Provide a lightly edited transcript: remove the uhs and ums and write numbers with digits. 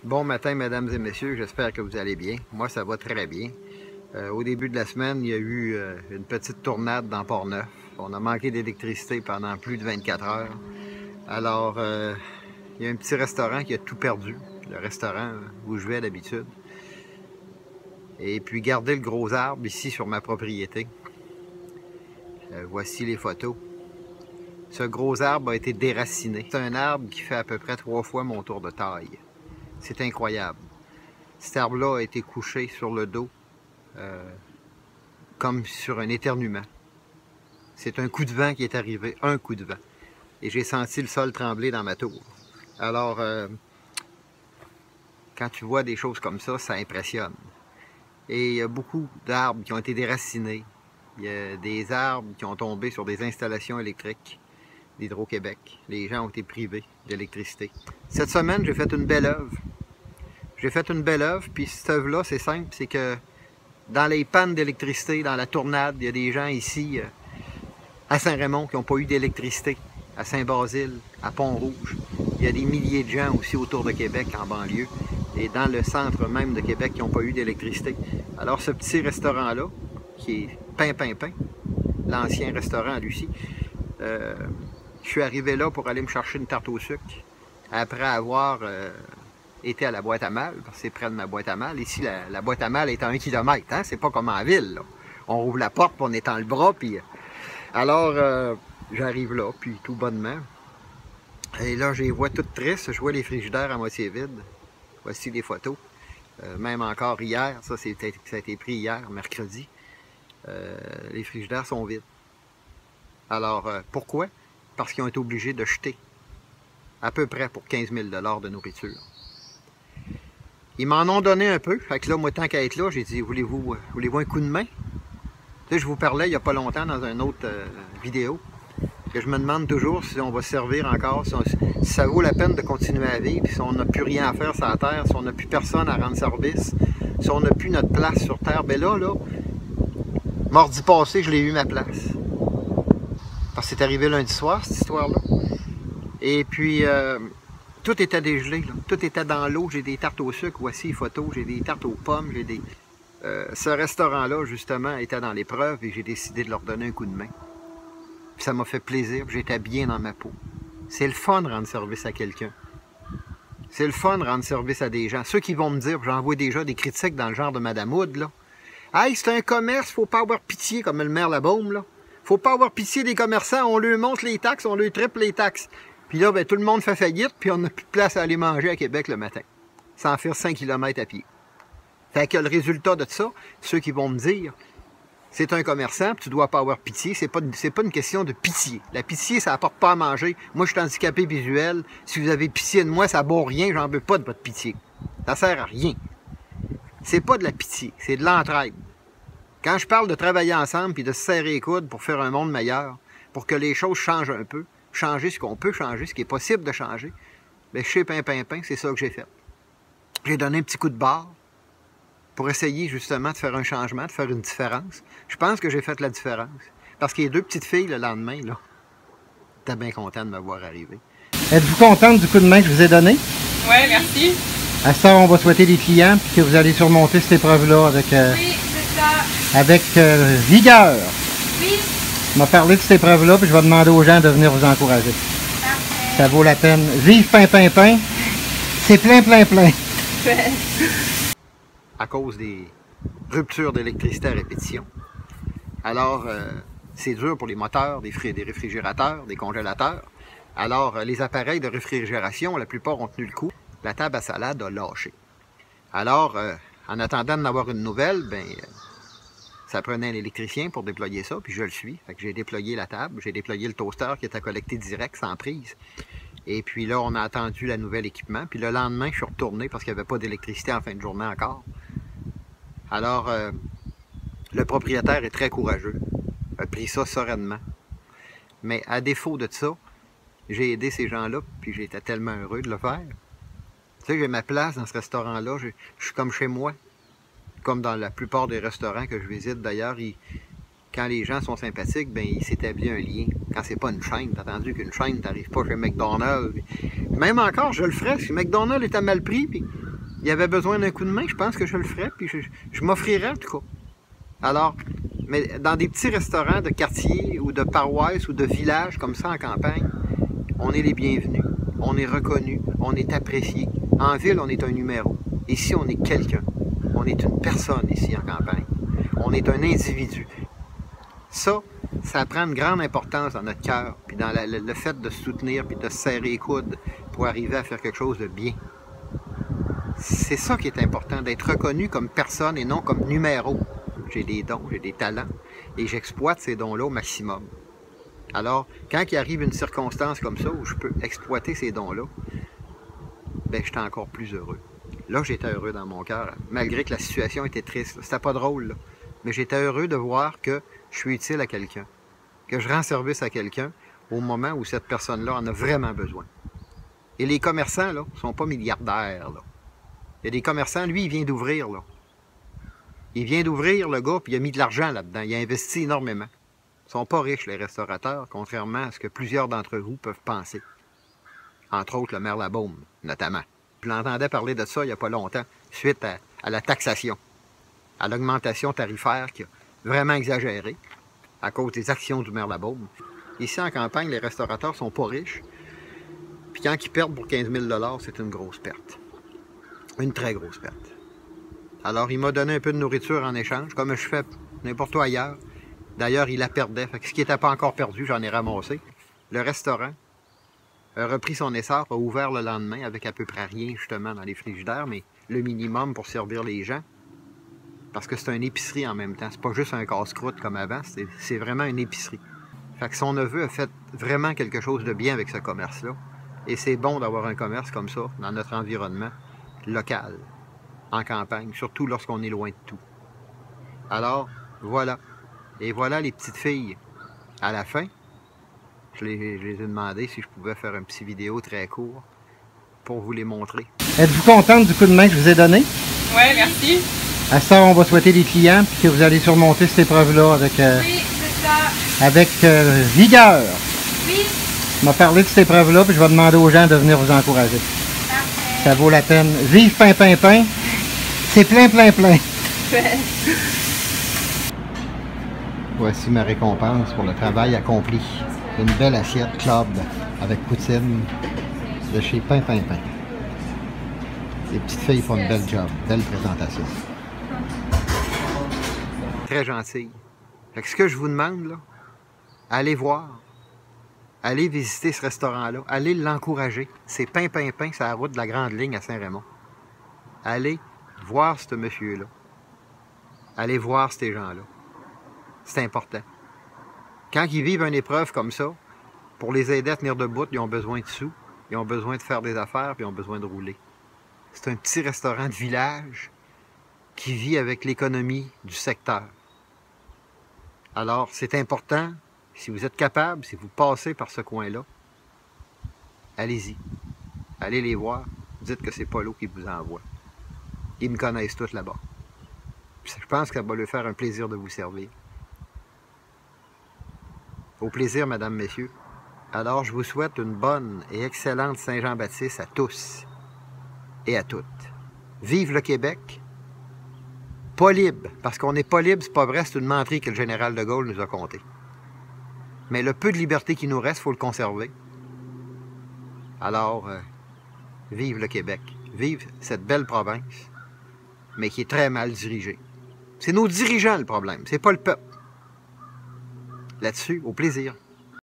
Bon matin, mesdames et messieurs, j'espère que vous allez bien. Moi, ça va très bien. Au début de la semaine, il y a eu une petite tornade dans Port-Neuf. On a manqué d'électricité pendant plus de 24 heures. Alors, il y a un petit restaurant qui a tout perdu, le restaurant où je vais d'habitude. Et puis, gardez le gros arbre ici sur ma propriété. Voici les photos. Ce gros arbre a été déraciné. C'est un arbre qui fait à peu près 3 fois mon tour de taille. C'est incroyable. Cet arbre-là a été couché sur le dos, comme sur un éternuement. C'est un coup de vent qui est arrivé, un coup de vent. Et j'ai senti le sol trembler dans ma tour. Alors, quand tu vois des choses comme ça impressionne. Et il y a beaucoup d'arbres qui ont été déracinés. Il y a des arbres qui ont tombé sur des installations électriques d'Hydro-Québec. Les gens ont été privés d'électricité. Cette semaine, j'ai fait une belle œuvre. J'ai fait une belle œuvre, puis cette œuvre-là, c'est simple, c'est que dans les pannes d'électricité, dans la tornade, il y a des gens ici, à Saint-Raymond, qui n'ont pas eu d'électricité, à Saint-Basile, à Pont-Rouge. Il y a des milliers de gens aussi autour de Québec, en banlieue, et dans le centre même de Québec, qui n'ont pas eu d'électricité. Alors, ce petit restaurant-là, qui est Pain, l'ancien restaurant à Lucie, je suis arrivé là pour aller me chercher une tarte au sucre, après avoir été à la boîte à mal, parce que c'est près de ma boîte à mal. Ici, la boîte à mal est à 1 km, hein? C'est pas comme en ville, là. On rouvre la porte, puis on étend le bras, puis... Alors, j'arrive là, puis tout bonnement. Et là, je les vois toutes tristes, je vois les frigidaires à moitié vides. Voici les photos. Même encore hier, ça a été pris hier, mercredi. Les frigidaires sont vides. Alors, pourquoi? Parce qu'ils ont été obligés de jeter à peu près pour 15 000 $ de nourriture. Ils m'en ont donné un peu. Fait que là, moi, tant qu'à être là, j'ai dit, voulez-vous un coup de main? Tu sais, je vous parlais il n'y a pas longtemps dans une autre vidéo, que je me demande toujours si on va se servir encore, si ça vaut la peine de continuer à vivre, si on n'a plus rien à faire sur la Terre, si on n'a plus personne à rendre service, si on n'a plus notre place sur Terre. Ben là, mardi passé, je l'ai eu ma place. Parce que c'est arrivé lundi soir, cette histoire-là. Et puis... tout était dégelé, là. Tout était dans l'eau. J'ai des tartes au sucre, voici les photos. J'ai des tartes aux pommes, j'ai des... ce restaurant-là, justement, était dans l'épreuve et j'ai décidé de leur donner un coup de main. Puis ça m'a fait plaisir, j'étais bien dans ma peau. C'est le fun de rendre service à quelqu'un. C'est le fun de rendre service à des gens. Ceux qui vont me dire, j'en vois déjà des critiques dans le genre de Madame Hood, là. Hey, c'est un commerce, faut pas avoir pitié, comme le maire Labaume, là. Faut pas avoir pitié des commerçants, on leur monte les taxes, on leur triple les taxes. Puis là, ben, tout le monde fait faillite, puis on n'a plus de place à aller manger à Québec le matin. Sans faire 5 km à pied. Fait que le résultat de ça, ceux qui vont me dire, c'est un commerçant, puis tu dois pas avoir pitié, c'est pas une question de pitié. La pitié, ça apporte pas à manger. Moi, je suis handicapé visuel. Si vous avez pitié de moi, ça vaut rien, j'en veux pas de votre pitié. Ça sert à rien. C'est pas de la pitié, c'est de l'entraide. Quand je parle de travailler ensemble, puis de se serrer les coudes pour faire un monde meilleur, pour que les choses changent un peu, changer ce qu'on peut changer, ce qui est possible de changer, bien, chez Pain, c'est ça que j'ai fait. J'ai donné un petit coup de barre pour essayer justement de faire un changement, de faire une différence. Je pense que j'ai fait la différence. Parce que les deux petites filles, le lendemain, là, étaient bien contentes de me voir arriver. Êtes-vous contente du coup de main que je vous ai donné? Oui, merci. À ça, on va souhaiter des clients puis que vous allez surmonter cette épreuve-là avec, Oui, c'est ça. avec vigueur. Oui. Je vais parler de cette épreuve-là, puis je vais demander aux gens de venir vous encourager. Parfait. Ça vaut la peine. Vive Pain. C'est plein. Ouais. À cause des ruptures d'électricité à répétition. Alors, c'est dur pour les moteurs, des réfrigérateurs, des congélateurs. Alors, les appareils de réfrigération, la plupart ont tenu le coup. La table à salade a lâché. Alors, en attendant d'en avoir une nouvelle, ben... ça prenait un électricien pour déployer ça, puis je le suis. Fait que j'ai déployé la table, j'ai déployé le toaster qui était connecté direct, sans prise. Et puis là, on a attendu la nouvelle équipement. Puis le lendemain, je suis retourné parce qu'il n'y avait pas d'électricité en fin de journée encore. Alors, le propriétaire est très courageux. Il a pris ça sereinement. Mais à défaut de ça, j'ai aidé ces gens-là, puis j'étais tellement heureux de le faire. Tu sais, j'ai ma place dans ce restaurant-là, je suis comme chez moi. Comme dans la plupart des restaurants que je visite d'ailleurs, quand les gens sont sympathiques, ben il s'établit un lien. Quand c'est pas une chaîne, t'as entendu qu'une chaîne, t'arrives pas chez McDonald's. Même encore, je le ferais, si McDonald's est à mal pris, puis il avait besoin d'un coup de main, je pense que je le ferais, puis je m'offrirais en tout cas. Alors, mais dans des petits restaurants de quartier ou de paroisse ou de village comme ça en campagne, on est les bienvenus, on est reconnus, on est apprécié. En ville, on est un numéro. Ici, on est quelqu'un. On est une personne ici en campagne. On est un individu. Ça prend une grande importance dans notre cœur, puis dans le fait de se soutenir, puis de se serrer les coudes pour arriver à faire quelque chose de bien. C'est ça qui est important, d'être reconnu comme personne et non comme numéro. J'ai des dons, j'ai des talents, et j'exploite ces dons-là au maximum. Alors, quand il arrive une circonstance comme ça, où je peux exploiter ces dons-là, ben, j'étais encore plus heureux. Là, j'étais heureux dans mon cœur, malgré que la situation était triste. C'était pas drôle, là. Mais j'étais heureux de voir que je suis utile à quelqu'un, que je rends service à quelqu'un au moment où cette personne-là en a vraiment besoin. Et les commerçants, là, sont pas milliardaires, là. Il y a des commerçants, lui, il vient d'ouvrir, là. Il vient d'ouvrir, le gars, puis il a mis de l'argent là-dedans. Il a investi énormément. Ils sont pas riches, les restaurateurs, contrairement à ce que plusieurs d'entre vous peuvent penser. Entre autres, le maire Labaume, notamment. Je l'entendais parler de ça il n'y a pas longtemps, suite à la taxation, à l'augmentation tarifaire qui a vraiment exagéré à cause des actions du maire Labaume. Ici, en campagne, les restaurateurs sont pas riches. Puis quand ils perdent pour 15 000 $, c'est une grosse perte. Une très grosse perte. Alors, il m'a donné un peu de nourriture en échange, comme je fais n'importe où ailleurs. D'ailleurs, il la perdait. Fait que ce qui n'était pas encore perdu, j'en ai ramassé. Le restaurant a repris son essor, a ouvert le lendemain avec à peu près rien, justement, dans les frigidaires, mais le minimum pour servir les gens. Parce que c'est une épicerie en même temps. C'est pas juste un casse-croûte comme avant, c'est vraiment une épicerie. Fait que son neveu a fait vraiment quelque chose de bien avec ce commerce-là. Et c'est bon d'avoir un commerce comme ça dans notre environnement local, en campagne, surtout lorsqu'on est loin de tout. Alors, voilà. Et voilà les petites filles. À la fin, je les ai demandé si je pouvais faire une petite vidéo très court pour vous les montrer. Êtes-vous contente du coup de main que je vous ai donné? Oui, merci. À ça, on va souhaiter les clients puis que vous allez surmonter cette épreuve-là avec, Oui, c'est ça. avec vigueur. Oui. Je vais parler de cette épreuve-là puis je vais demander aux gens de venir vous encourager. Parfait. Ça vaut la peine. Vive Pimpinpin! C'est plein, plein, plein! Voici ma récompense pour le travail accompli. Une belle assiette club avec poutine de chez Pimpinpin. Les petites filles font une belle job, belle présentation. Très gentil. Fait que ce que je vous demande, là, allez voir, allez visiter ce restaurant-là, allez l'encourager. C'est Pimpinpin, c'est la route de la Grande Ligne à Saint-Raymond. Allez voir ce monsieur-là. Allez voir ces gens-là. C'est important. Quand ils vivent une épreuve comme ça, pour les aider à tenir debout, ils ont besoin de sous, ils ont besoin de faire des affaires, puis ils ont besoin de rouler. C'est un petit restaurant de village qui vit avec l'économie du secteur. Alors, c'est important, si vous êtes capable, si vous passez par ce coin-là, allez-y. Allez les voir. Dites que c'est Polo qui vous envoie. Ils me connaissent tous là-bas. Je pense que ça va leur faire un plaisir de vous servir. Au plaisir, mesdames, messieurs. Alors, je vous souhaite une bonne et excellente Saint-Jean-Baptiste à tous et à toutes. Vive le Québec! Pas libre, parce qu'on n'est pas libre, c'est pas vrai, c'est une menterie que le général de Gaulle nous a contée. Mais le peu de liberté qui nous reste, il faut le conserver. Alors, vive le Québec! Vive cette belle province, mais qui est très mal dirigée. C'est nos dirigeants le problème, c'est pas le peuple. Là-dessus, au plaisir.